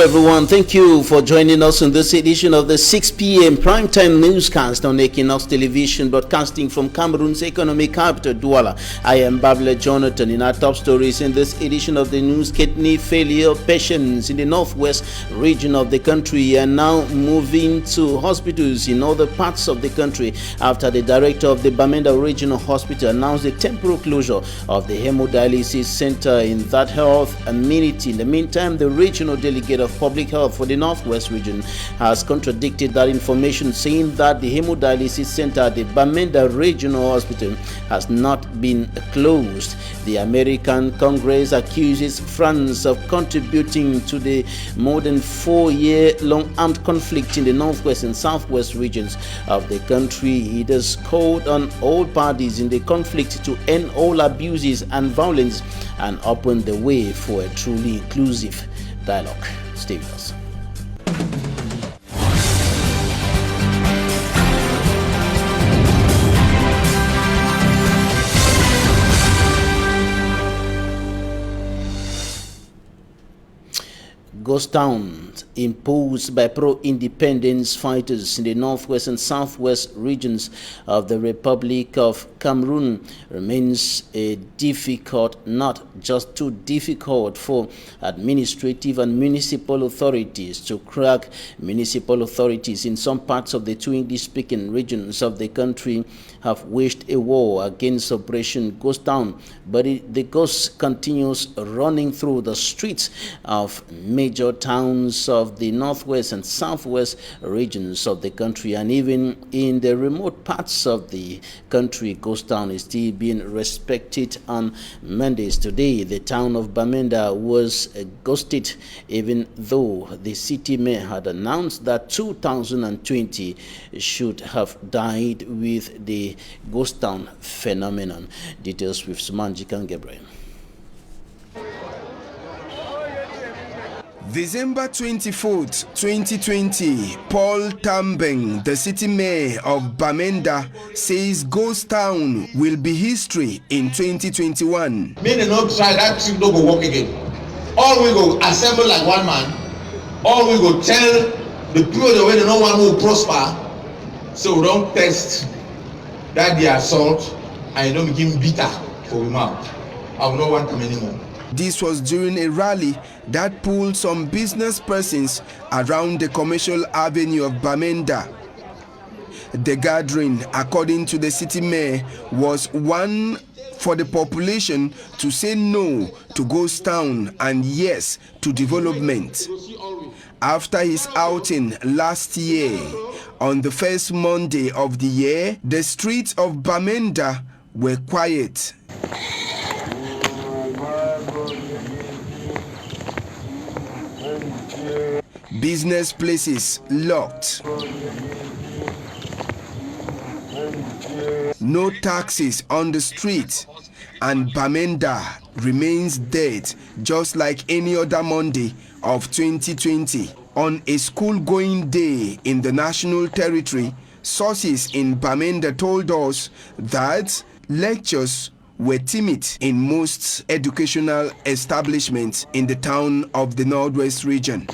Everyone, thank you for joining us in this edition of the 6 p.m. primetime newscast on Equinoxe Television, broadcasting from Cameroon's economic capital, Douala. I am Babla Jonathan. In our top stories in this edition of the news, kidney failure patients in the northwest region of the country are now moving to hospitals in other parts of the country after the director of the Bamenda Regional Hospital announced the temporary closure of the hemodialysis center in that health amenity. In the meantime, the regional delegate of Public Health for the Northwest region has contradicted that information, saying that the hemodialysis center at the Bamenda Regional Hospital has not been closed. The American Congress accuses France of contributing to the more than 4-year-long armed conflict in the northwest and southwest regions of the country. It has called on all parties in the conflict to end all abuses and violence and open the way for a truly inclusive dialogue. Stay with us. Ghost towns imposed by pro-independence fighters in the northwest and southwest regions of the Republic of Cameroon remains a difficult, not just too difficult, for administrative and municipal authorities to crack. Municipal authorities in some parts of the two English-speaking regions of the country have waged a war against Operation Ghost Town, but the ghost continues running through the streets of major towns of the northwest and southwest regions of the country, and even in the remote parts of the country, Ghost Town is still being respected on Mondays. Today, the town of Bamenda was ghosted, even though the city mayor had announced that 2020 should have died with the Ghost Town phenomenon. Details with Sumanjikan Gabriel. December 24th, 2020, Paul Tambeng, the city mayor of Bamenda, says Ghost Town will be history in 2021. Meaning no try that trip no go work again. All we go assemble like one man. All we go tell the people the way they no one will prosper. So we don't test that the assault and don't become bitter for we mouth. I will not want them anymore. This was during a rally that pulled some business persons around the commercial avenue of Bamenda. The gathering, according to the city mayor, was one for the population to say no to Ghost Town and yes to development. After his outing last year, on the first Monday of the year, the streets of Bamenda were quiet. Business places locked. No taxis on the street, and Bamenda remains dead just like any other Monday of 2020. On a school-going day in the national territory, sources in Bamenda told us that lectures were timid in most educational establishments in the town of the Northwest region.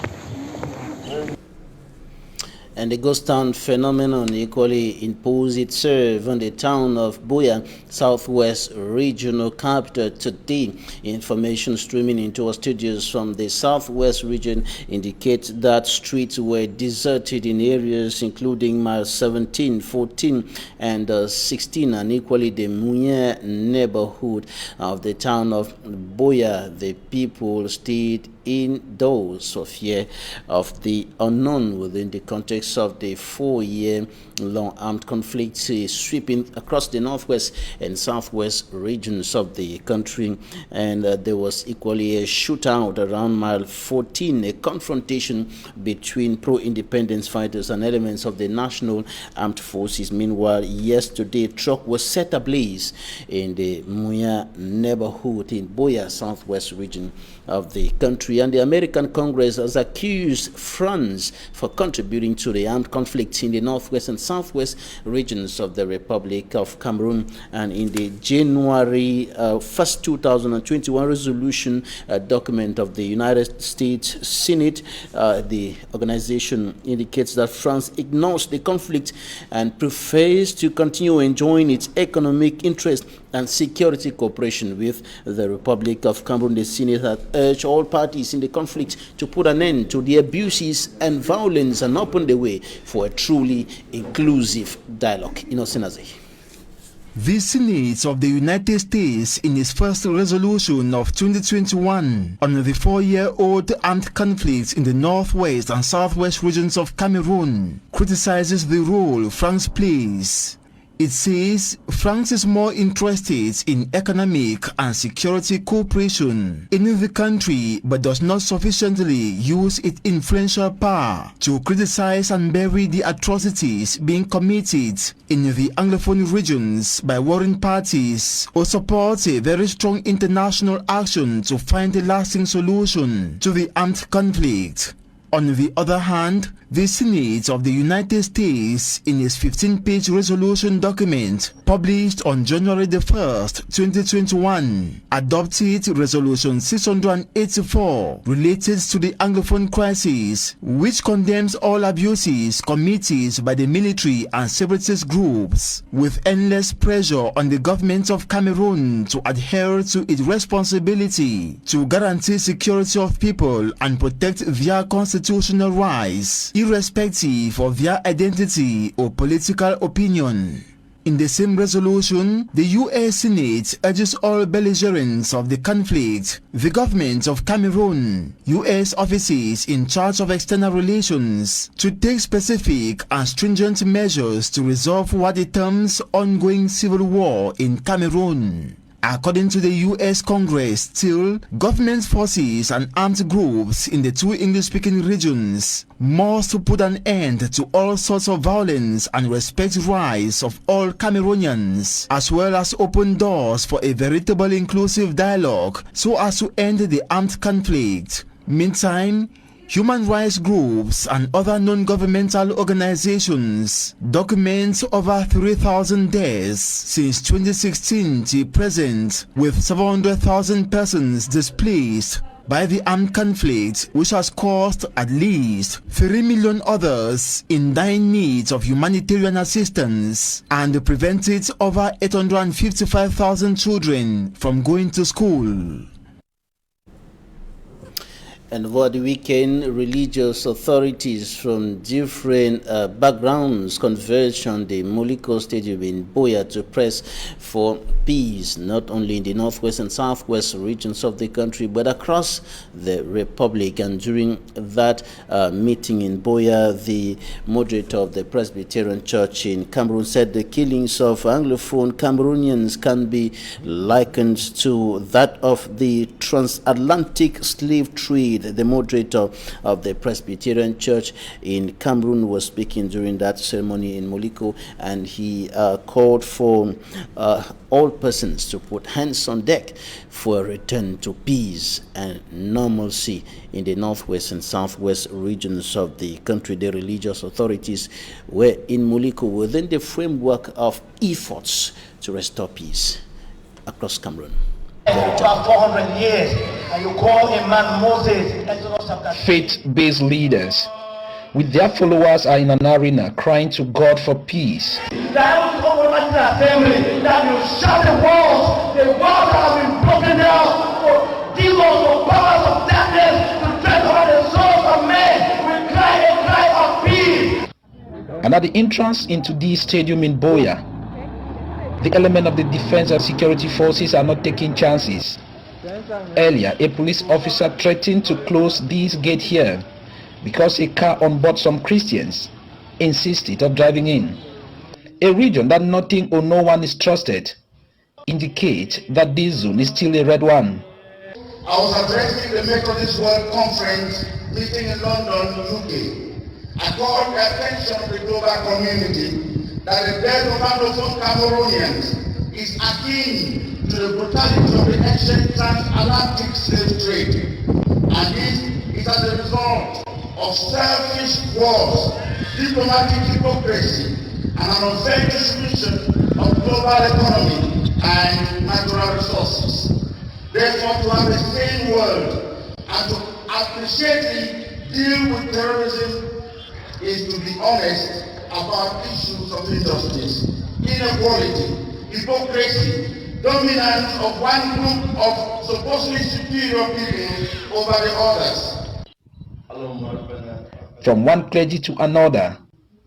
And the ghost town phenomenon equally imposed itself on the town of Buea, southwest regional capital today. Information streaming into our studios from the southwest region indicates that streets were deserted in areas including miles 17, 14, and 16, and equally the Munya neighborhood of the town of Buea. The people stayed indoors for fear of the unknown within the context of the 4-year-long armed conflict sweeping across the northwest and southwest regions of the country. And there was equally a shootout around mile 14, a confrontation between pro-independence fighters and elements of the National Armed Forces. Meanwhile, yesterday, a truck was set ablaze in the Muya neighborhood in Buea, southwest region of the country. country, and the American Congress has accused France for contributing to the armed conflict in the northwest and southwest regions of the Republic of Cameroon. And in the January 1st, 2021 resolution document of the United States Senate, the organization indicates that France ignores the conflict and prefers to continue enjoying its economic interest and security cooperation with the Republic of Cameroon. The Senate has urged all parties in the conflict to put an end to the abuses and violence and open the way for a truly inclusive dialogue. Equinoxe. The Senate of the United States, in its first resolution of 2021 on the 4-year-old armed conflict in the northwest and southwest regions of Cameroon, criticizes the role France plays. It says France is more interested in economic and security cooperation in the country, but does not sufficiently use its influential power to criticize and bury the atrocities being committed in the Anglophone regions by warring parties, or support a very strong international action to find a lasting solution to the armed conflict. On the other hand, the Senate of the United States, in its 15-page resolution document published on January 1st, 2021, adopted Resolution 684 related to the Anglophone crisis, which condemns all abuses committed by the military and separatist groups, with endless pressure on the government of Cameroon to adhere to its responsibility to guarantee security of people and protect their constitutional rights, irrespective of their identity or political opinion. In the same resolution, the U.S. Senate urges all belligerents of the conflict, the government of Cameroon, U.S. offices in charge of external relations, to take specific and stringent measures to resolve what it terms ongoing civil war in Cameroon. According to the U.S. Congress, still, government forces and armed groups in the two English-speaking regions must put an end to all sorts of violence and respect rights of all Cameroonians, as well as open doors for a veritable inclusive dialogue so as to end the armed conflict. Meantime, human rights groups and other non-governmental organizations document over 3,000 deaths since 2016 to present, with 700,000 persons displaced by the armed conflict, which has caused at least 3 million others in dire need of humanitarian assistance and prevented over 855,000 children from going to school. And over the weekend, religious authorities from different backgrounds converged on the Moliko Stadium in Boya to press for peace, not only in the northwest and southwest regions of the country, but across the Republic. And during that meeting in Boya, the moderator of the Presbyterian Church in Cameroon said the killings of Anglophone Cameroonians can be likened to that of the transatlantic slave trade. The moderator of the Presbyterian Church in Cameroon was speaking during that ceremony in Moliko, and he called for all persons to put hands on deck for a return to peace and normalcy in the northwest and southwest regions of the country. The religious authorities were in Moliko within the framework of efforts to restore peace across Cameroon. About 400 years, and you call a man Moses. Faith-based leaders with their followers are in an arena crying to God for peace. That you shut the walls that have been broken down for demons or powers of darkness to tread on the souls of men. We cry a cry of peace. And at the entrance into this stadium in Boya, the element of the defense and security forces are not taking chances. Earlier, a police officer threatened to close this gate here because a car on board some Christians insisted on driving in. A region that nothing or no one is trusted indicates that this zone is still a red one. I was addressing the Methodist World Conference meeting in London, UK. I called the attention of the global community that the death of Anglophone Cameroonians is akin to the brutality of the ancient transatlantic slave trade. I And this is as a result of selfish wars, diplomatic hypocrisy, and an unfair distribution of global economy and natural resources. Therefore, to have a sane world and to appreciably deal with terrorism is to be honest about issues of injustice, inequality, hypocrisy, dominance of one group of supposedly superior people over the others. From one clergy to another,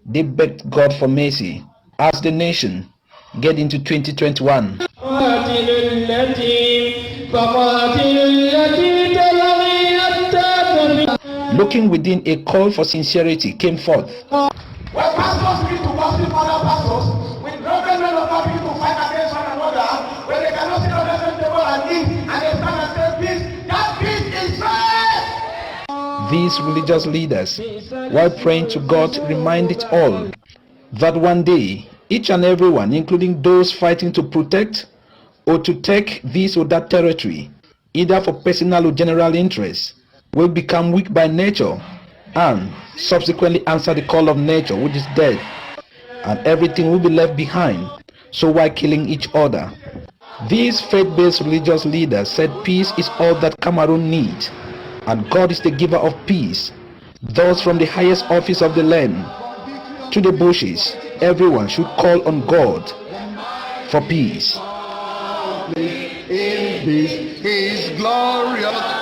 they begged God for mercy as the nation get into 2021. Looking within, a call for sincerity came forth. When pastors need to gossip other pastors, when broken men of God begin to fight against one another, when they cannot sit on the same table and eat, and they stand and say peace, that peace is fair. These religious leaders, while praying to God, reminded all that one day each and everyone, including those fighting to protect or to take this or that territory, either for personal or general interest, will become weak by nature and subsequently answer the call of nature, which is death, and everything will be left behind. So why killing each other? These faith-based religious leaders said peace is all that Cameroon needs, and God is the giver of peace. Thus, from the highest office of the land to the bushes, everyone should call on God for peace. In peace, He is glorious.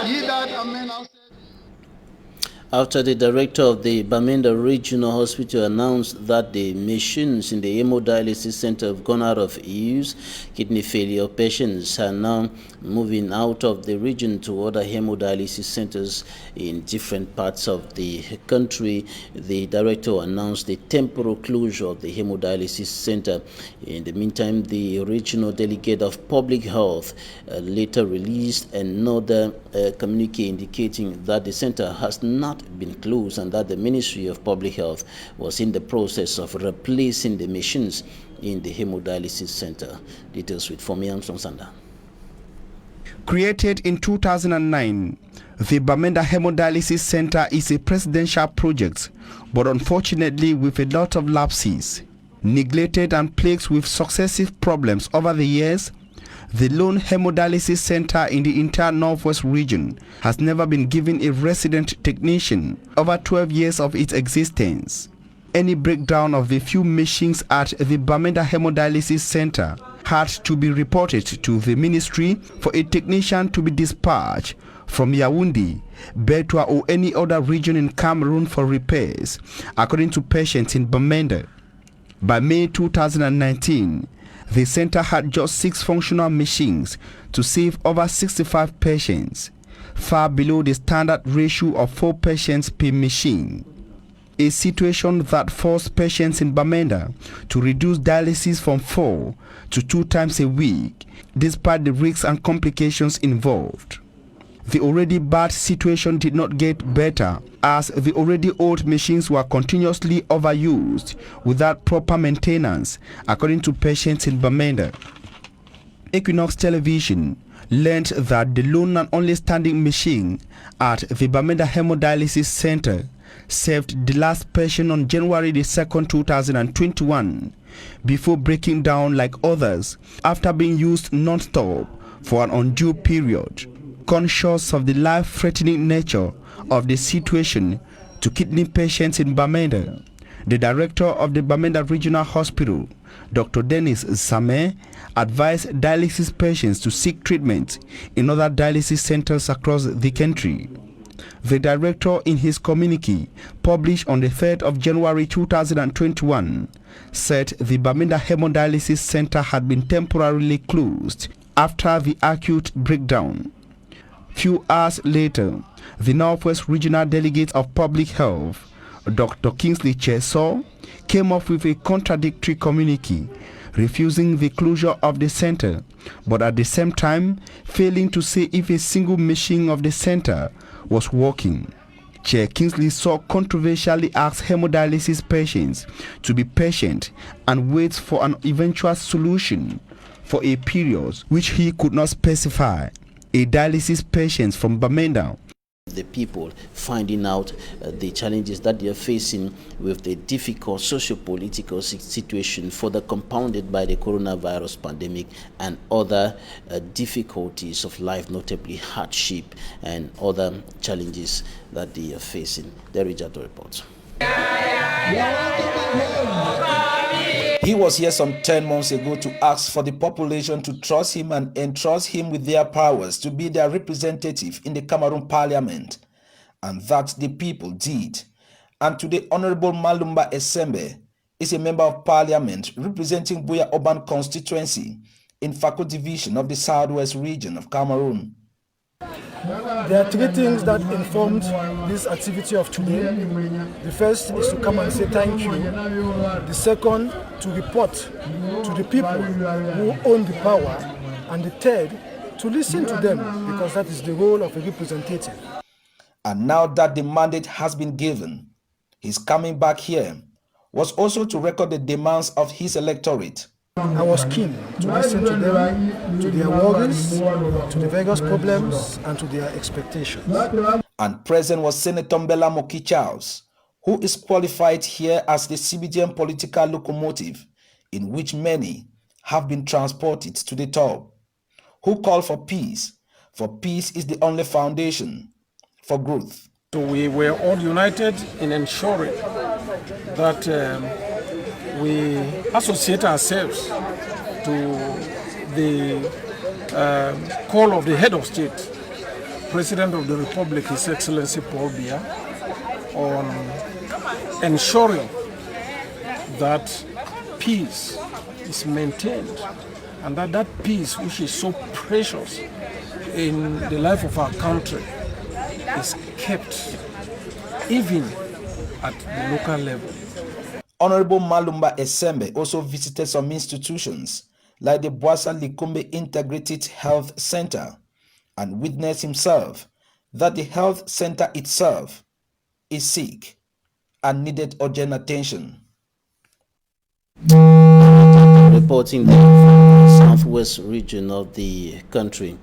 After the director of the Bamenda Regional Hospital announced that the machines in the hemodialysis center have gone out of use, kidney failure patients are now moving out of the region to other hemodialysis centers in different parts of the country. The director announced the temporary closure of the hemodialysis center. In the meantime, the regional delegate of public health later released another communique indicating that the center has not been closed and that the Ministry of Public Health was in the process of replacing the machines in the hemodialysis center. Details with Fomi Armstrong Sanda. Created in 2009, the Bamenda Hemodialysis Center is a presidential project, but unfortunately with a lot of lapses. Neglected and plagued with successive problems over the years, the lone hemodialysis center in the entire Northwest region has never been given a resident technician over 12 years of its existence. Any breakdown of the few machines at the Bamenda Hemodialysis Center had to be reported to the ministry for a technician to be dispatched from Yaoundé, Betua or any other region in Cameroon for repairs, according to patients in Bamenda. By May 2019, the center had just 6 functional machines to save over 65 patients, far below the standard ratio of 4 patients per machine. A situation that forced patients in Bamenda to reduce dialysis from 4 to 2 times a week, despite the risks and complications involved. The already bad situation did not get better, as the already old machines were continuously overused without proper maintenance, according to patients in Bamenda. Équinoxe Television learned that the lone and only standing machine at the Bamenda Hemodialysis Center saved the last patient on January 2, 2021, before breaking down like others after being used non-stop for an undue period. Conscious of the life-threatening nature of the situation to kidney patients in Bamenda, the director of the Bamenda Regional Hospital, Dr. Dennis Same, advised dialysis patients to seek treatment in other dialysis centers across the country. The director, in his communique published on the 3rd of January 2021, said the Bamenda Hemodialysis Center had been temporarily closed after the acute breakdown. Few hours later, the Northwest Regional Delegate of Public Health, Dr. Kingsley Cheso, came up with a contradictory communique, refusing the closure of the center, but at the same time failing to say if a single machine of the center was working. Chair Kingsley so controversially asked hemodialysis patients to be patient and wait for an eventual solution for a period which he could not specify. A dialysis patient from Bamenda the people, finding out the challenges that they are facing with the difficult socio-political situation further compounded by the coronavirus pandemic and other difficulties of life, notably hardship and other challenges that they are facing. There is the report. He was here some 10 months ago to ask for the population to trust him and entrust him with their powers to be their representative in the Cameroon Parliament, and that the people did. And today, Honorable Malumba Esembe is a member of Parliament representing Buea Urban Constituency in Fako Division of the Southwest region of Cameroon. There are three things that informed this activity of today. The first is to come and say thank you. The second, to report to the people who own the power. And the third, to listen to them, because that is the role of a representative. And now that the mandate has been given, his coming back here was also to record the demands of his electorate. I was keen to listen to them, to their worries, to the various problems, and to their expectations. And present was Senator Mbela Moki Charles, who is qualified here as the CBDM political locomotive, in which many have been transported to the top, who call for peace is the only foundation for growth. So we were all united in ensuring that we associate ourselves to the call of the head of state, President of the Republic, His Excellency Paul Biya, on ensuring that peace is maintained and that peace, which is so precious in the life of our country, is kept even at the local level. Honorable Malumba Esembe also visited some institutions like the Boassa Likombe Integrated Health Center and witnessed himself that the health center itself is sick and needed urgent attention. Reporting the southwest region of the country,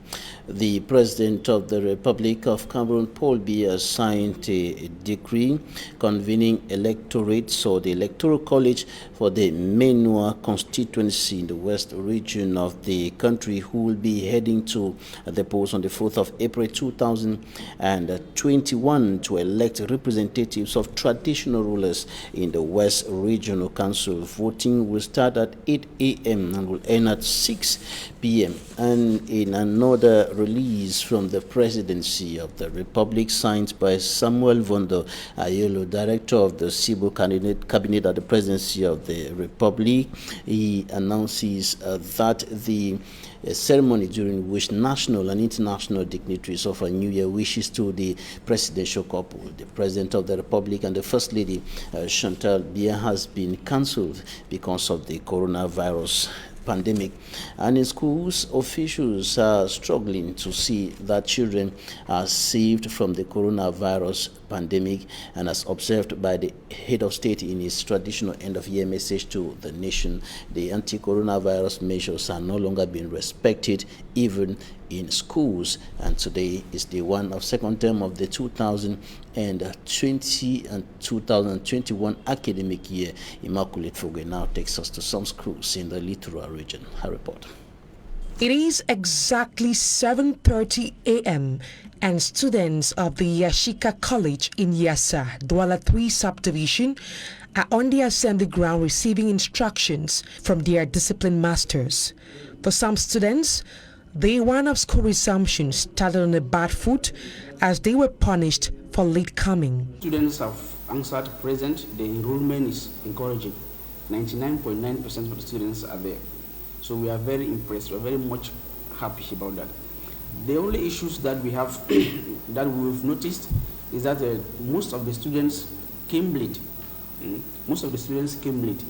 the President of the Republic of Cameroon, Paul Biya, signed a decree convening electorates or the Electoral College for the Menua constituency in the west region of the country, who will be heading to the polls on the 4th of April 2021 to elect representatives of traditional rulers in the West Regional Council. Voting will start at 8 a.m. and will end at 6 p.m. And in another release from the Presidency of the Republic, signed by Samuel Vondo Ayolo, Director of the Civil Cabinet at the Presidency of the Republic, he announces that the ceremony during which national and international dignitaries offer New Year wishes to the presidential couple, the President of the Republic and the First Lady, Chantal Biya, has been cancelled because of the coronavirus pandemic. And in schools, officials are struggling to see that children are saved from the coronavirus pandemic, and as observed by the head of state in his traditional end-of-year message to the nation, the anti-coronavirus measures are no longer being respected even in schools. And today is the one of second term of the 2020 and 2021 academic year. Immaculate Fogue now takes us to some schools in the Littoral region. Her report. It is exactly 7:30 a.m. and students of the Yashika College in Yassa, Douala 3 subdivision, are on the assembly ground receiving instructions from their discipline masters. For some students, day one of school resumption started on a bad foot as they were punished for late coming. Students have answered present. The enrollment is encouraging. 99.9% of the students are there. So we are very impressed. We are very much happy about that. The only issues that we have that we've noticed is that most of the students came late. Most of the students came late.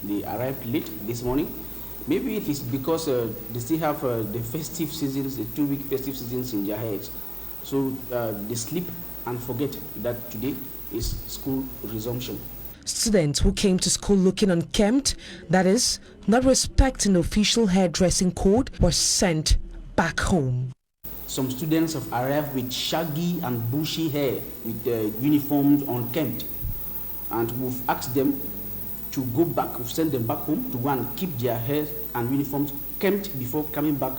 They arrived late this morning. Maybe it is because they still have the festive seasons, the 2-week festive seasons in their heads. So they sleep and forget that today is school resumption. Students who came to school looking unkempt, that is, not respecting official hairdressing code, were sent back home. some students have arrived with shaggy and bushy hair with the uniforms unkempt. And we've asked them to go back, we've sent them back home to go and keep their hair and uniforms kempt before coming back.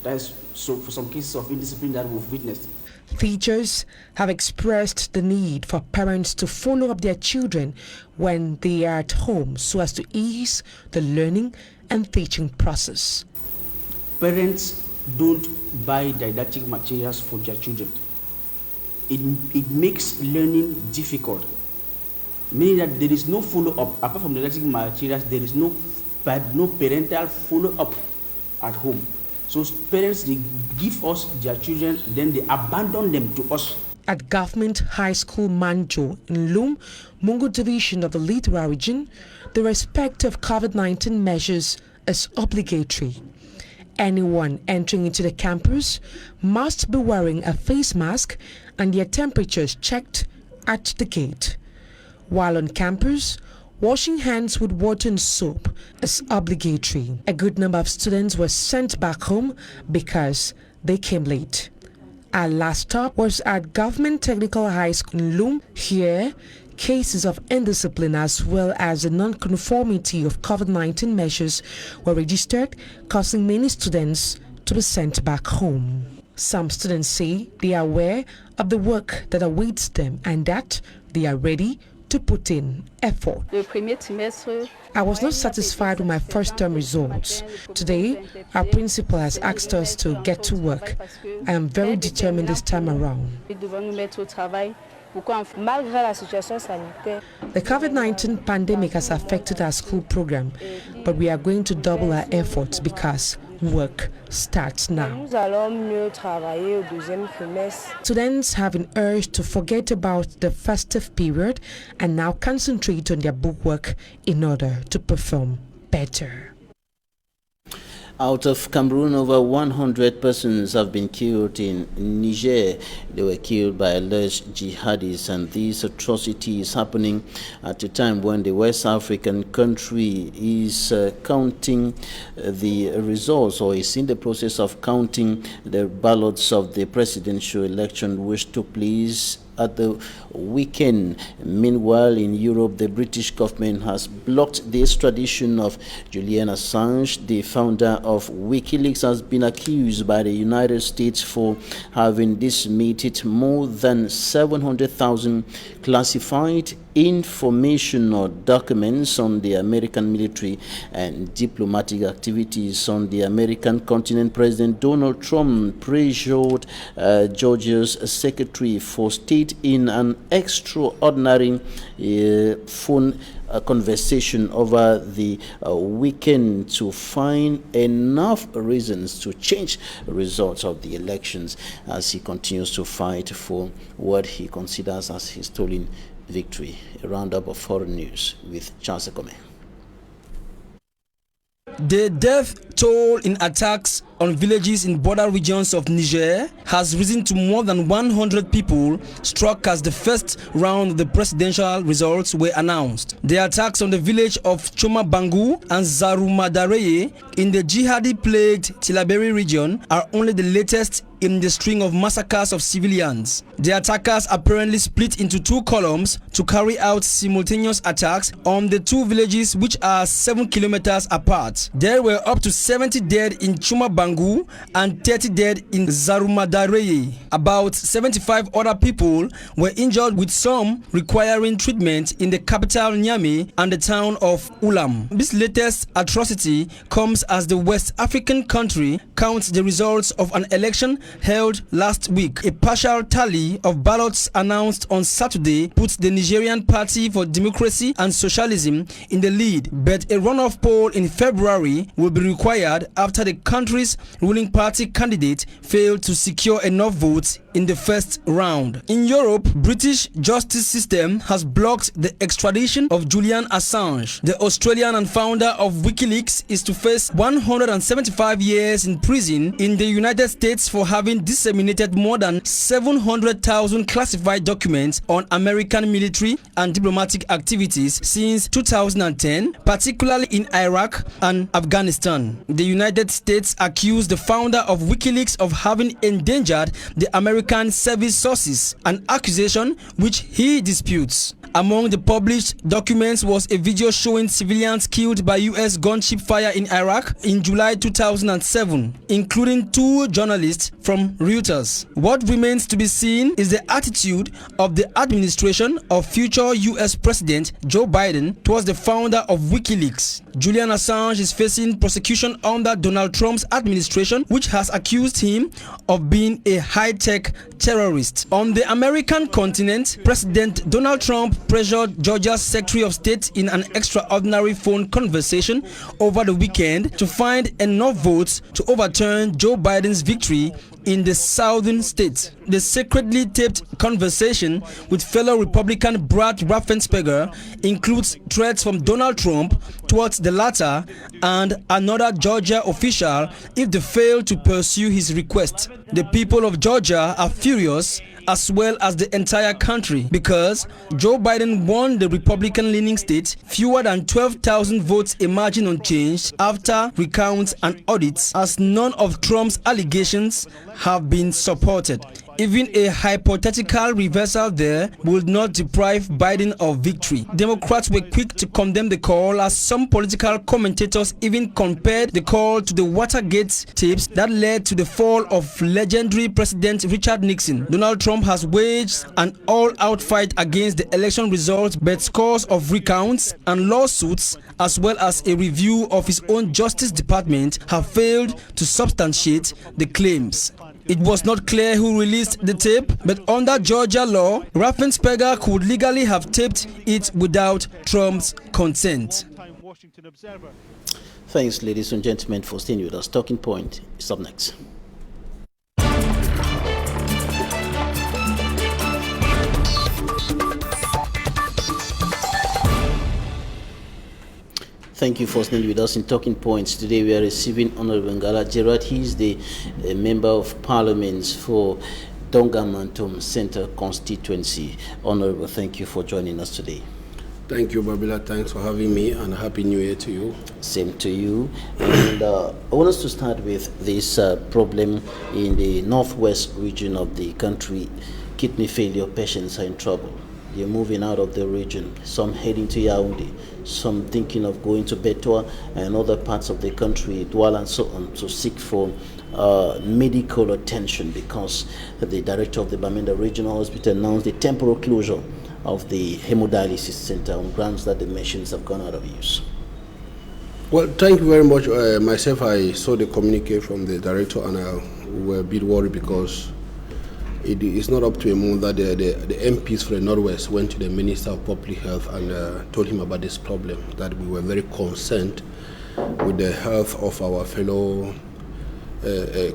That is so for some cases of indiscipline that we've witnessed. Teachers have expressed the need for parents to follow up their children when they are at home so as to ease the learning and teaching process. Parents don't buy didactic materials for their children. It makes learning difficult, meaning that there is no follow-up. Apart from didactic materials, there is no parental follow-up at home. So parents, they give us their children, then they abandon them to us. At Government High School Manjo in Lum, Mungo Division of the Littoral region, the respect of COVID-19 measures is obligatory. Anyone entering into the campus must be wearing a face mask and their temperatures checked at the gate. While on campus, washing hands with water and soap is obligatory. A good number of students were sent back home because they came late. Our last stop was at Government Technical High School in Lum. Here, cases of indiscipline as well as the non-conformity of COVID-19 measures were registered, causing many students to be sent back home. Some students say they are aware of the work that awaits them and that they are ready to put in effort. I was not satisfied with my first term results. Today, our principal has asked us to get to work. I am very determined this time around. The COVID-19 pandemic has affected our school program, but we are going to double our efforts because work starts now. Students have been urged to forget about the festive period and now concentrate on their bookwork in order to perform better. Out of Cameroon, over 100 persons have been killed in Niger. They were killed by alleged jihadis, and these atrocities happening at a time when the West African country is counting the results, or is in the process of counting the ballots of the presidential election which took place at the weekend. Meanwhile, in Europe, the British government has blocked the extradition of Julian Assange. The founder of WikiLeaks has been accused by the United States for having disseminated more than 700,000 classified information or documents on the American military and diplomatic activities on the American continent. President Donald Trump pressured Georgia's Secretary for State in an extraordinary phone conversation over the weekend to find enough reasons to change the results of the elections as he continues to fight for what he considers as his stolen victory. A roundup of foreign news with Charles Ekome. The death toll in attacks on villages in border regions of Niger has risen to more than 100 people struck as the first round of the presidential results were announced. The attacks on the village of Choma Bangu and Zarumadareye in the jihadi-plagued Tilaberi region are only the latest in the string of massacres of civilians. The attackers apparently split into two columns to carry out simultaneous attacks on the two villages, which are 7 kilometers apart. There were up to 70 dead in Choma Bangu and 30 dead in Zarumadareye. About 75 other people were injured, with some requiring treatment in the capital Niamey and the town of Ulam. This latest atrocity comes as the West African country counts the results of an election held last week. A partial tally of ballots announced on Saturday puts the Nigerian Party for Democracy and Socialism in the lead, but a runoff poll in February will be required after the country's ruling party candidate failed to secure enough votes in the first round. In Europe, British justice system has blocked the extradition of Julian Assange. The Australian and founder of WikiLeaks is to face 175 years in prison in the United States for having disseminated more than 700,000 classified documents on American military and diplomatic activities since 2010, particularly in Iraq and Afghanistan. The United States accused the founder of WikiLeaks of having endangered the American service sources, an accusation which he disputes. Among the published documents was a video showing civilians killed by U.S. gunship fire in Iraq in July 2007, including 2 journalists from Reuters. What remains to be seen is the attitude of the administration of future U.S. President Joe Biden towards the founder of WikiLeaks. Julian Assange is facing prosecution under Donald Trump's administration, which has accused him of being a high-tech terrorist. On the American continent, President Donald Trump pressured Georgia's Secretary of State in an extraordinary phone conversation over the weekend to find enough votes to overturn Joe Biden's victory in the southern state. The secretly taped conversation with fellow Republican Brad Raffensperger includes threats from Donald Trump towards the latter and another Georgia official if they fail to pursue his request. The people of Georgia are furious, as well as the entire country, because Joe Biden won the Republican-leaning state fewer than 12,000 votes, a margin unchanged after recounts and audits, as none of Trump's allegations have been supported. Even a hypothetical reversal there would not deprive Biden of victory. Democrats were quick to condemn the call, as some political commentators even compared the call to the Watergate tapes that led to the fall of legendary President Richard Nixon. Donald Trump has waged an all-out fight against the election results, but scores of recounts and lawsuits, as well as a review of his own Justice Department, have failed to substantiate the claims. It was not clear who released the tape, but under Georgia law, Raffensperger could legally have taped it without Trump's consent. Thanks, ladies and gentlemen, for staying with us. Talking Point is up next. Thank you for staying with us in Talking Points. Today we are receiving Honorable Ngala Gerard. He is the Member of Parliament for Dongamantum Centre constituency. Honorable, thank you for joining us today. Thank you, Babila. Thanks for having me, and Happy New Year to you. Same to you. And I want us to start with this problem in the northwest region of the country. Kidney failure patients are in trouble. They're moving out of the region, some heading to Yaoundé, some thinking of going to Betua and other parts of the country, Douala and so on, to seek for medical attention, because the director of the Bamenda Regional Hospital announced the temporary closure of the hemodialysis center on grounds that the machines have gone out of use. Well, thank you very much. Myself, I saw the communique from the director, and we were a bit worried because it is not up to a month that the MPs for the Northwest went to the Minister of Public Health and told him about this problem, that we were very concerned with the health of our fellow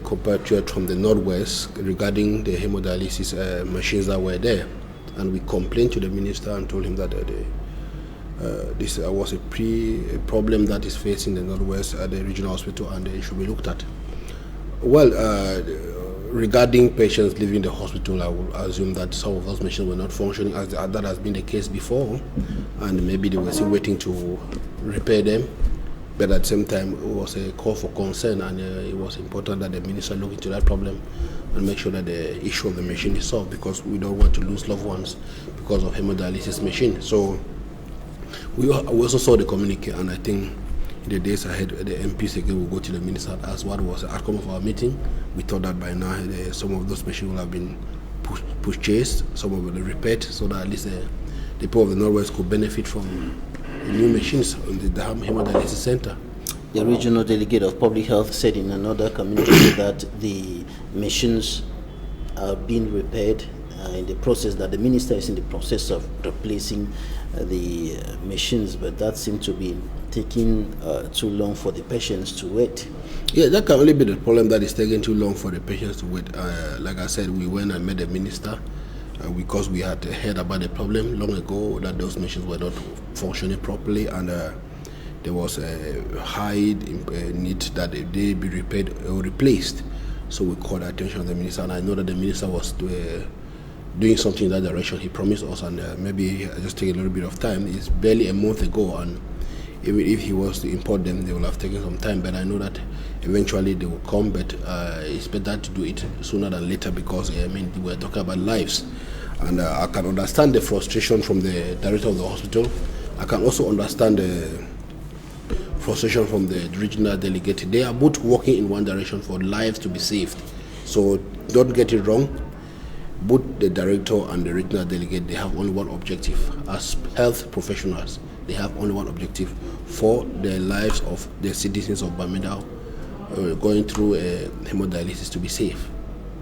compatriots from the Northwest regarding the hemodialysis machines that were there. And we complained to the Minister and told him that this was a problem that is facing the Northwest at the regional hospital, and it should be looked at. Well, regarding patients leaving the hospital, I will assume that some of those machines were not functioning, as that has been the case before, and maybe they were still waiting to repair them. But at the same time, it was a call for concern, and it was important that the minister look into that problem and make sure that the issue of the machine is solved, because we don't want to lose loved ones because of hemodialysis machine. So we also saw the communique, and I think in the days ahead, the MPs again will go to the minister and ask what was the outcome of our meeting. We thought that by now some of those machines will have been purchased, some of them repaired, so that at least the people of the Northwest could benefit from the new machines on the hemodialysis center. The regional delegate of public health said in another communique that the machines are being repaired in the process, that the minister is in the process of replacing the machines, but that seems to be taking too long for the patients to wait. Yeah, that can only be the problem, that is taking too long for the patients to wait. Like I said, we went and met the minister because we had heard about the problem long ago, that those machines were not functioning properly, and there was a high need that they be repaired or replaced. So we called the attention of the minister, and I know that the minister was doing something in that direction. He promised us, and maybe I just take a little bit of time. It's barely a month ago, and even if he was to import them, they will have taken some time. But I know that eventually they will come. But it's better to do it sooner than later, because I mean, we're talking about lives, and I can understand the frustration from the director of the hospital. I can also understand the frustration from the regional delegate. They are both working in one direction for lives to be saved. So don't get it wrong. Both the director and the regional delegate, they have only one objective. As health professionals, they have only one objective: for the lives of the citizens of Bamenda going through hemodialysis to be safe.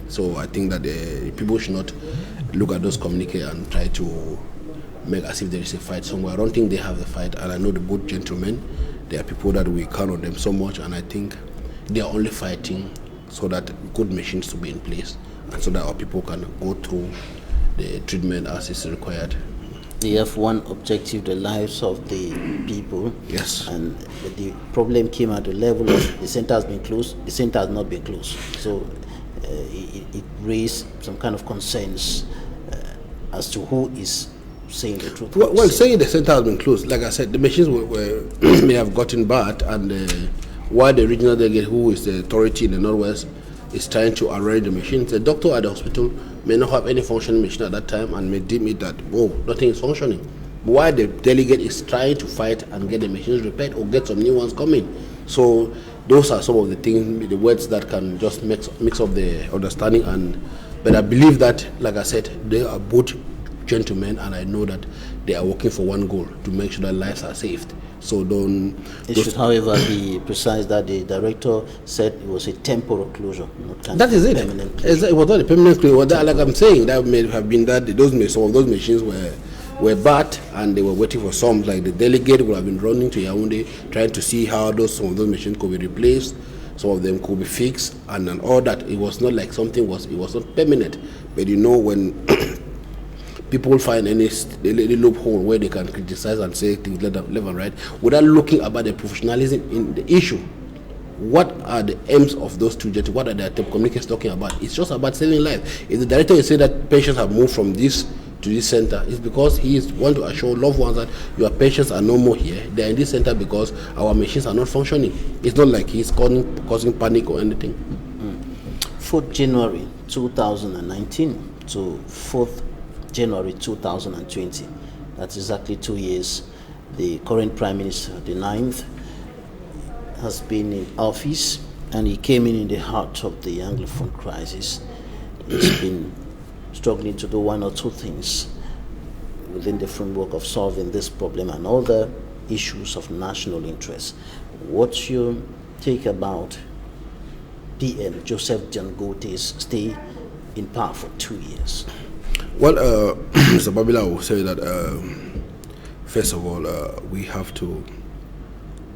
So I think that people should not look at those communiques and try to make as if there is a fight somewhere. I don't think they have a fight, and I know the both gentlemen, they are people that we count on them so much, and I think they are only fighting so that good machines to be in place, and so that our people can go through the treatment as is required. They have one objective: the lives of the people. Yes. And the problem came at the level of the center has been closed. The center has not been closed. So it raised some kind of concerns as to who is saying the truth. Well, saying the center has been closed, like I said, the machines may have gotten bad, and while the regional delegate, who is the authority in the Northwest, is trying to arrange the machines, the doctor at the hospital may not have any functioning machine at that time and may deem it that, oh, nothing is functioning. But while the delegate is trying to fight and get the machines repaired or get some new ones coming. So those are some of the things, the words that can just mix up the understanding. But I believe that, like I said, they are both gentlemen, and I know that they are working for one goal: to make sure that lives are saved. So it should, however, be precise that the director said it was a temporary closure, not that is it. Permanent closure. It was not a permanent closure. Like I'm saying, that may have been that some of those machines were bad, and they were waiting for some. Like the delegate would have been running to Yaoundé trying to see how some of those machines could be replaced. Some of them could be fixed, and all that. It was not like something was. It was not permanent. But you know, when people find any loophole where they can criticize and say things left and right without looking about the professionalism in the issue. What are the aims of those two judges? What are the communicators talking about? It's just about saving life. If the director is saying that patients have moved from this to this center, it's because he want to assure loved ones that your patients are no more here. They are in this center because our machines are not functioning. It's not like he's causing panic or anything. 4th January 2019 to 4th January 2020. That's exactly 2 years. The current Prime Minister, the 9th, has been in office, and he came in the heart of the Anglophone crisis. He's been struggling to do one or two things within the framework of solving this problem and other issues of national interest. What's your take about PM Joseph Dangote's stay in power for 2 years? Well, Mr. Babila will say that, first of all, we have to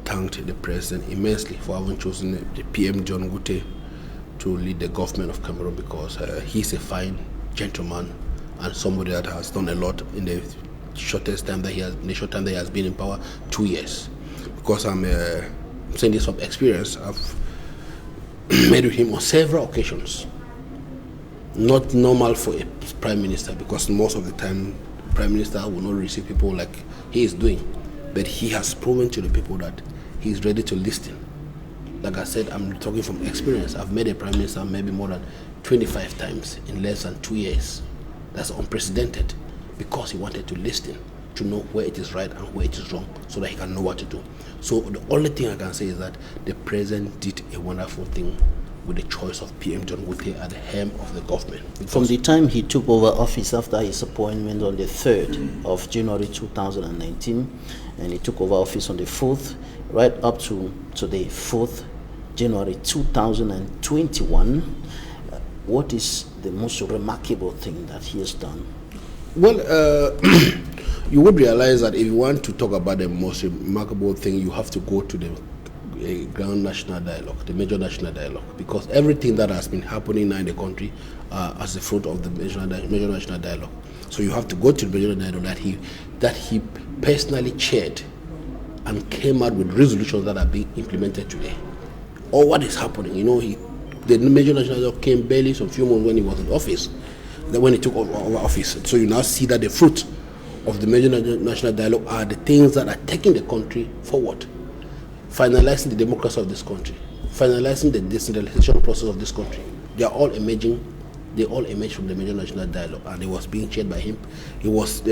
thank the President immensely for having chosen the PM John Gute to lead the government of Cameroon, because he's a fine gentleman and somebody that has done a lot in the shortest time that he has been in power, 2 years. Because I'm saying this from experience, I've met with him on several occasions. Not normal for a prime minister, because most of the time prime minister will not receive people like he is doing, but he has proven to the people that he is ready to listen. Like I said, I'm talking from experience. I've met a prime minister maybe more than 25 times in less than 2 years. That's unprecedented, because he wanted to listen, to know where it is right and where it is wrong, so that he can know what to do. So the only thing I can say is that the president did a wonderful thing with the choice of PM John Gute at the helm of the government. From the time he took over office after his appointment on the 3rd of January 2019, and he took over office on the 4th, right up to today, 4th January 2021, what is the most remarkable thing that he has done? Well, you would realize that if you want to talk about the most remarkable thing, you have to go to the ground national dialogue, the major national dialogue, because everything that has been happening now in the country as a fruit of the major national dialogue. So you have to go to the major dialogue that he personally chaired and came out with resolutions that are being implemented today. Or what is happening, the major national dialogue came barely some few months when he was in office, when he took over office. So you now see that the fruit of the major national dialogue are the things that are taking the country forward, finalizing the democracy of this country, finalizing the decentralization process of this country. They are all emerging. They all emerged from the major national dialogue, and it was being chaired by him. It was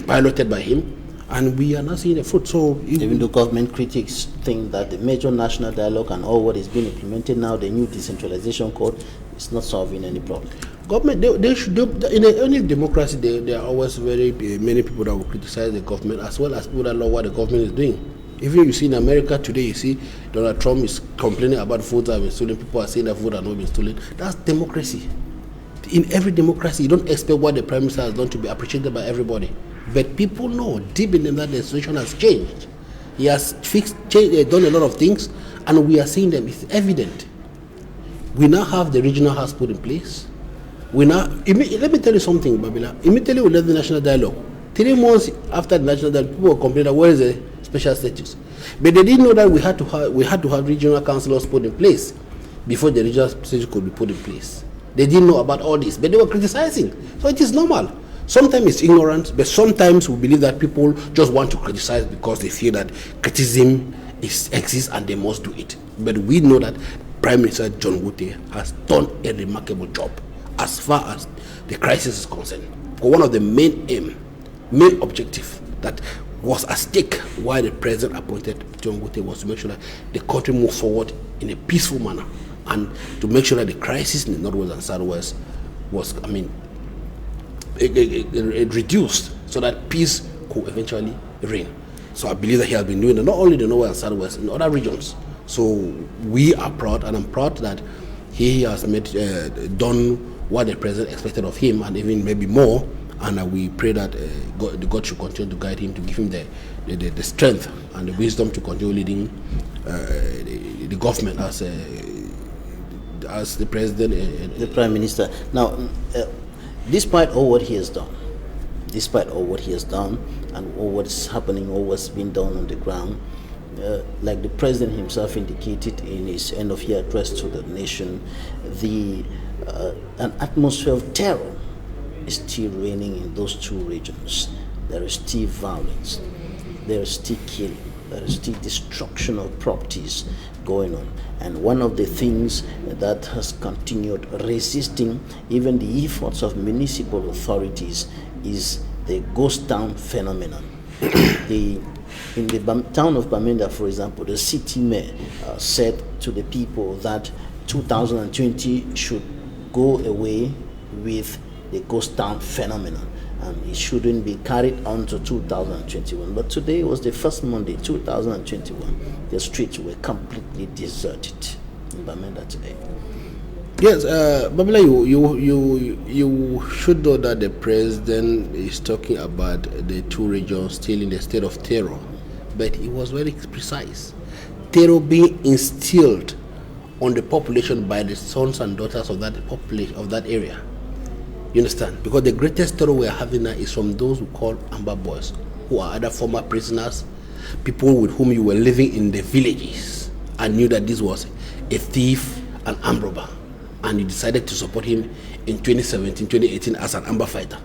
piloted by him, and we are now seeing the fruit. So even though government critics think that the major national dialogue and all what is being implemented now, the new decentralization code, is not solving any problem. Government, they should in any democracy. There are always very many people that will criticize the government, as well as people that know what the government is doing. Even you see in America today, you see Donald Trump is complaining about votes that have been stolen. People are saying that votes have not been stolen. That's democracy. In every democracy, you don't expect what the Prime Minister has done to be appreciated by everybody. But people know deep in them that the situation has changed. He has done a lot of things, and we are seeing them. It's evident. We now have the regional house put in place. Let me tell you something, Babila. Immediately we left the national dialogue. 3 months after the national dialogue, people were complaining, where is the special status? But they didn't know that we had to have regional councillors put in place before the regional status could be put in place. They didn't know about all this, but they were criticizing. So it is normal. Sometimes it's ignorance, but sometimes we believe that people just want to criticize because they feel that criticism exists and they must do it. But we know that Prime Minister John Wote has done a remarkable job as far as the crisis is concerned. One of the main objective that was at stake while the president appointed John Wote was to make sure that the country moved forward in a peaceful manner, and to make sure that the crisis in the Northwest and Southwest was, it reduced so that peace could eventually reign. So I believe that he has been doing it, not only the Northwest and Southwest, in other regions. So we are proud, and I'm proud that he has done what the president expected of him, and even maybe more. And we pray that God should continue to guide him, to give him the strength and the wisdom to continue leading the government as the president and the prime minister. Now, despite all what he has done, and all what is happening, all what's been done on the ground, like the president himself indicated in his end-of-year address to the nation, an atmosphere of terror is still reigning in those two regions. There is still violence, there is still killing, there is still destruction of properties going on. And one of the things that has continued resisting even the efforts of municipal authorities is the ghost town phenomenon. In the town of Bamenda, for example, the city mayor said to the people that 2020 should go away with the ghost town phenomenon, and it shouldn't be carried on to 2021. But today was the first Monday, 2021. The streets were completely deserted in Bamenda today. Yes, Babila, you should know that the president is talking about the two regions still in the state of terror, but he was very precise. Terror being instilled on the population by the sons and daughters of that population of that area. You understand? Because the greatest terror we are having now is from those who call Amber Boys, who are either former prisoners, people with whom you were living in the villages and knew that this was a thief, an armed robber, and you decided to support him in 2017, 2018 as an amber fighter.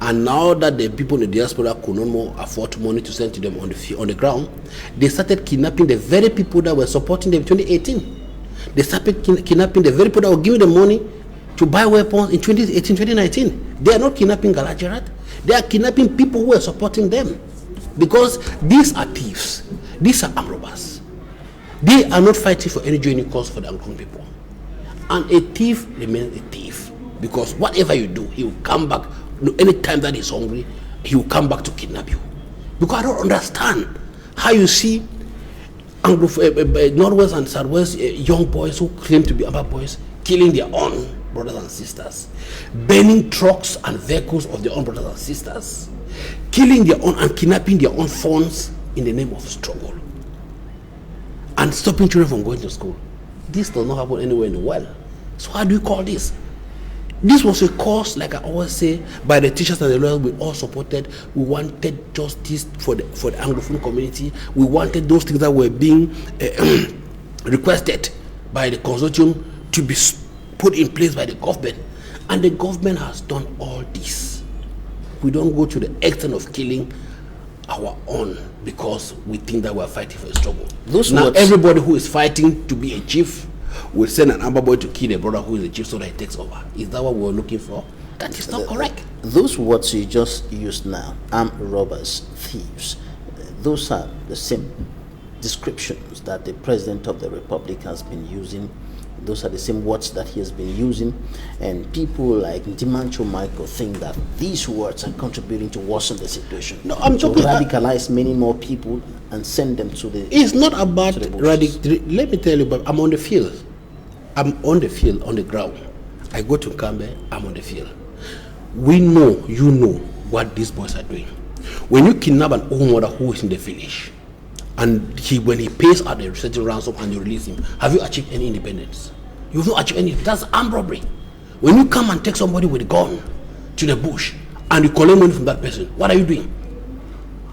And now that the people in the diaspora could no more afford money to send to them on the ground, they started kidnapping the very people that were supporting them in 2018. They started kidnapping the very people that were giving them money to buy weapons in 2018, 2019. They are not kidnapping Galajarat. They are kidnapping people who are supporting them. Because these are thieves. These are armed robbers. They are not fighting for any genuine cause for the Angkong people. And a thief remains a thief. Because whatever you do, he will come back. Anytime that he's hungry, he will come back to kidnap you. Because I don't understand how you see Northwest and Southwest young boys who claim to be Amber Boys killing their own brothers and sisters, burning trucks and vehicles of their own brothers and sisters, killing their own and kidnapping their own funds in the name of struggle, and stopping children from going to school. This does not happen anywhere in the world. So how do you call this? This was a cause, like I always say, by the teachers and the lawyers. We all supported. We wanted justice for the Anglophone community. We wanted those things that were being requested by the consortium to be put in place by the government. And the government has done all this. We don't go to the extent of killing our own because we think that we're fighting for a struggle. Now everybody who is fighting to be a chief will send an armor boy to kill a brother who is a chief so that he takes over. Is that what we're looking for? That is not correct. Those words you just used now, armed robbers, thieves, those are the same descriptions that the President of the Republic has been using. Those are the same words that he has been using, and people like Dimancho Michael think that these words are contributing to worsen the situation. No, I'm talking radicalize many more people and send them to the. It's not about let me tell you, but I'm on the field. I'm on the field, on the ground. I go to Kambe, I'm on the field. We know, you know what these boys are doing. When you kidnap an old mother who is in the village, and when he pays out a certain ransom and you release him, have you achieved any independence? You've not achieved any. That's armed robbery. When you come and take somebody with a gun to the bush and you collect money from that person, what are you doing?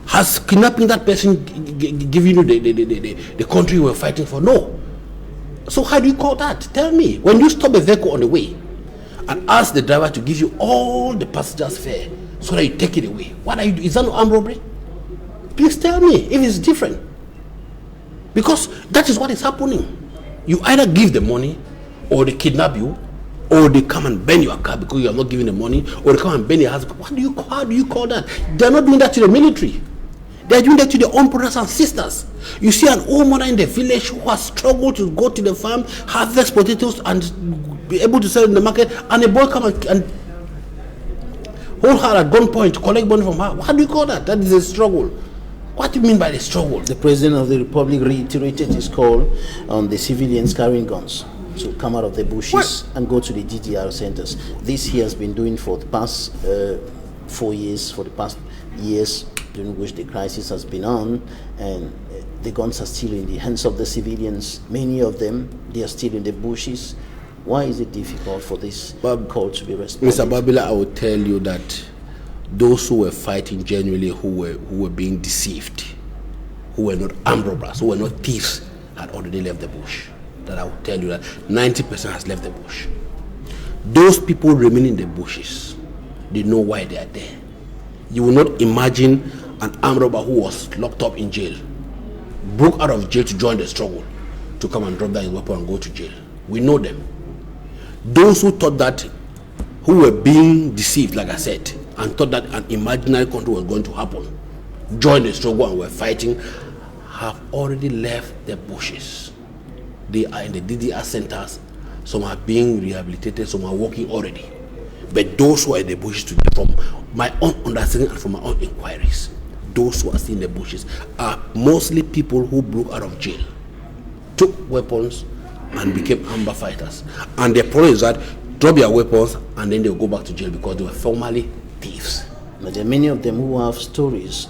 Has kidnapping that person given you the country you were fighting for? No. So how do you call that? Tell me. When you stop a vehicle on the way and ask the driver to give you all the passengers' fare so that you take it away, what are you doing? Is that not armed robbery? Please tell me if it's different. Because that is what is happening. You either give the money, or they kidnap you, or they come and burn your car because you are not giving the money, or they come and burn your house. How do you call that? They are not doing that to the military. They are doing that to their own brothers and sisters. You see an old mother in the village who has struggled to go to the farm, harvest potatoes, and be able to sell in the market, and a boy come and hold her at gunpoint to collect money from her. How do you call that? That is a struggle. What do you mean by the struggle? The President of the Republic reiterated his call on the civilians carrying guns to come out of the bushes and go to the DDR centers. This he has been doing for the past 4 years, for the past years during which the crisis has been on, and the guns are still in the hands of the civilians. Many of them, they are still in the bushes. Why is it difficult for this call to be responded? Mr. Babila, I will tell you that those who were fighting genuinely, who were being deceived, who were not armed robbers, who were not thieves, had already left the bush. That I will tell you that 90% has left the bush. Those people remain in the bushes. They know why they are there. You will not imagine an armed robber who was locked up in jail, broke out of jail to join the struggle, to come and drop down his weapon and go to jail. We know them. Those who thought that, who were being deceived, like I said, and thought that an imaginary country was going to happen, joined the struggle and were fighting, have already left the bushes. They are in the DDR centers. Some are being rehabilitated, some are working already. But those who are in the bushes today, from my own understanding and from my own inquiries, those who are still in the bushes are mostly people who broke out of jail, took weapons and became amber fighters. And the problem is that drop their weapons and then they'll go back to jail because they were formerly thieves. But there are many of them who have stories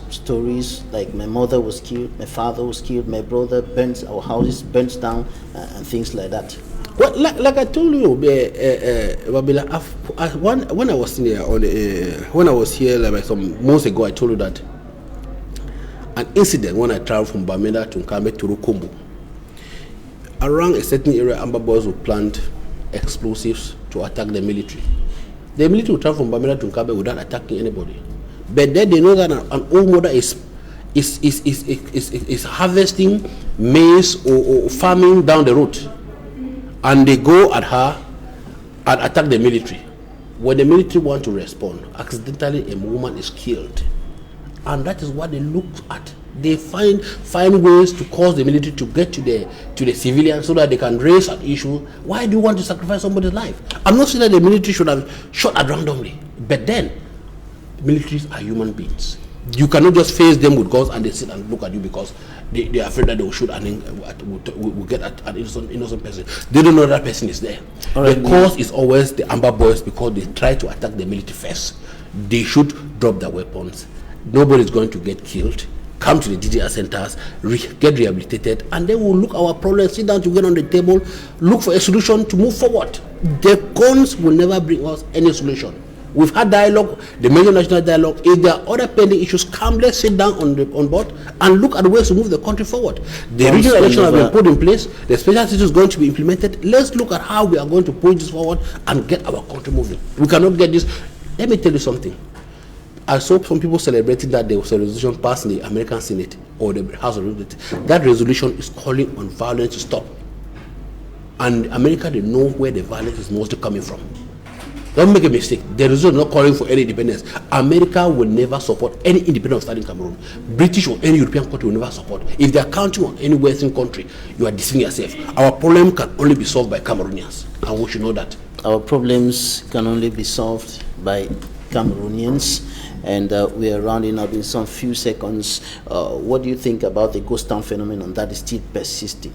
like my mother was killed, my father was killed, my brother burnt, our houses burnt down, and things like that. Well, like I told you, Babila, when I was in here, when I was here like some months ago, I told you that an incident when I traveled from Bamenda to Nkambe to Rukumbu, around a certain area, Amber boys would plant explosives to attack the military. The military would travel from Bamenda to Nkambe without attacking anybody. But then they know that an old mother is harvesting maize or farming down the road, and they go at her and attack the military. When the military want to respond, accidentally a woman is killed, and that is what they look at. They find ways to cause the military to get to the civilians so that they can raise an issue. Why do you want to sacrifice somebody's life? I'm not saying that the military should have shot at randomly, but then militaries are human beings. You cannot just face them with guns and they sit and look at you because they are afraid that they will shoot and will get at an innocent person. They don't know that person is there. The cause is always the Amber Boys because they try to attack the military first. They should drop their weapons. Nobody is going to get killed. Come to the DDR centers, get rehabilitated, and then we'll look our problems, sit down together on the table, look for a solution to move forward. The guns will never bring us any solution. We've had dialogue, the major national dialogue. If there are other pending issues, come, let's sit down on board and look at ways to move the country forward. The regional election has been put in place. The special situation is going to be implemented. Let's look at how we are going to push this forward and get our country moving. We cannot get this. Let me tell you something. I saw some people celebrating that there was a resolution passed in the American Senate or the House of Representatives. That resolution is calling on violence to stop. And America, they know where the violence is mostly coming from. Don't make a mistake. The resolution is not calling for any independence. America will never support any independent state in Cameroon. British or any European country will never support. If they are counting on any Western country, you are deceiving yourself. Our problem can only be solved by Cameroonians, and we should know that. Our problems can only be solved by Cameroonians. And we are rounding up in some few seconds. What do you think about the ghost town phenomenon that is still persisting?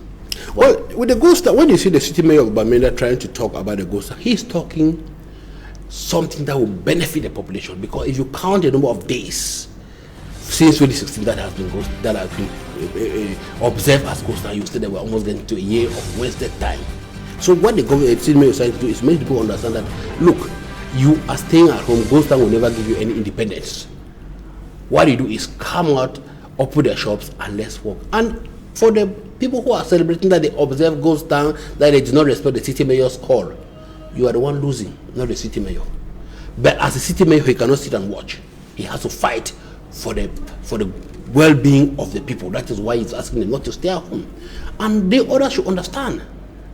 Well, with the ghost town, when you see the city mayor of Bamenda trying to talk about the ghost town, he's talking something that will benefit the population. Because if you count the number of days since 2016 that has been observed as ghost town, you said that we're almost getting to a year of wasted time. So what the government city mayor is trying to do is make people understand that, look, you are staying at home. Ghost town will never give you any independence. What you do is come out, open their shops, and let's work. And for the people who are celebrating that they observe ghost town, that they do not respect the city mayor's call, you are the one losing, not the city mayor. But as a city mayor, he cannot sit and watch. He has to fight for the well-being of the people. That is why he's asking them not to stay at home. And the others should understand.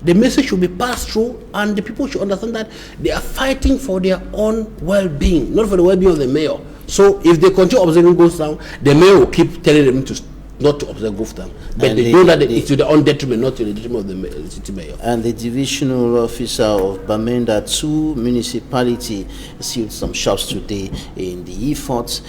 The message should be passed through, and the people should understand that they are fighting for their own well-being, not for the well-being of the mayor. So if they continue observing ghost town, the mayor will keep telling them to not to observe ghost town. But they know that it's to their own detriment, not to the detriment of the city mayor. And the divisional officer of Bamenda 2 municipality sealed some shops today in the efforts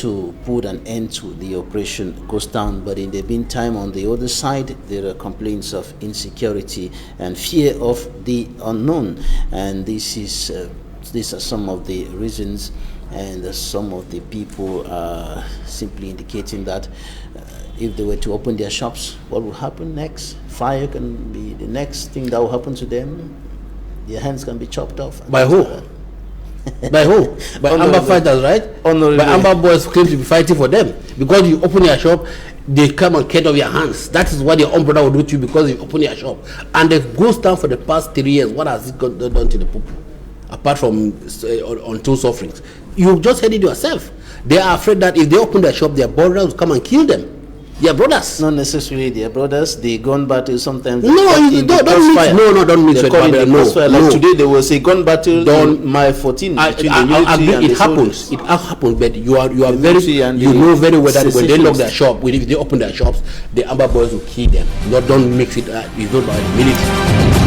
to put an end to the operation ghost town. But in the meantime, on the other side, there are complaints of insecurity and fear of the unknown. And these are some of the reasons, and some of the people are simply indicating that if they were to open their shops, what will happen next? Fire can be the next thing that will happen to them. Their hands can be chopped off. By who? By who? By Amber fighters, right? By Amber boys claim to be fighting for them. Because you open your shop, they come and cut off your hands. That is what your own brother will do to you because you open your shop. And it goes down for the past 3 years. What has it done to the people? Apart from on two sufferings. You just heard it yourself. They are afraid that if they open their shop, their brothers will come and kill them. Their brothers. Not necessarily their brothers. They gun battle sometimes. No, don't mix. Don't mix. Like today, there was a gun battle on May 14. I agree. It happens. It happens. But you know very well that when they lock their shop, if they open their shops, the Amber boys will kill them. Don't mix it. It's not by the military.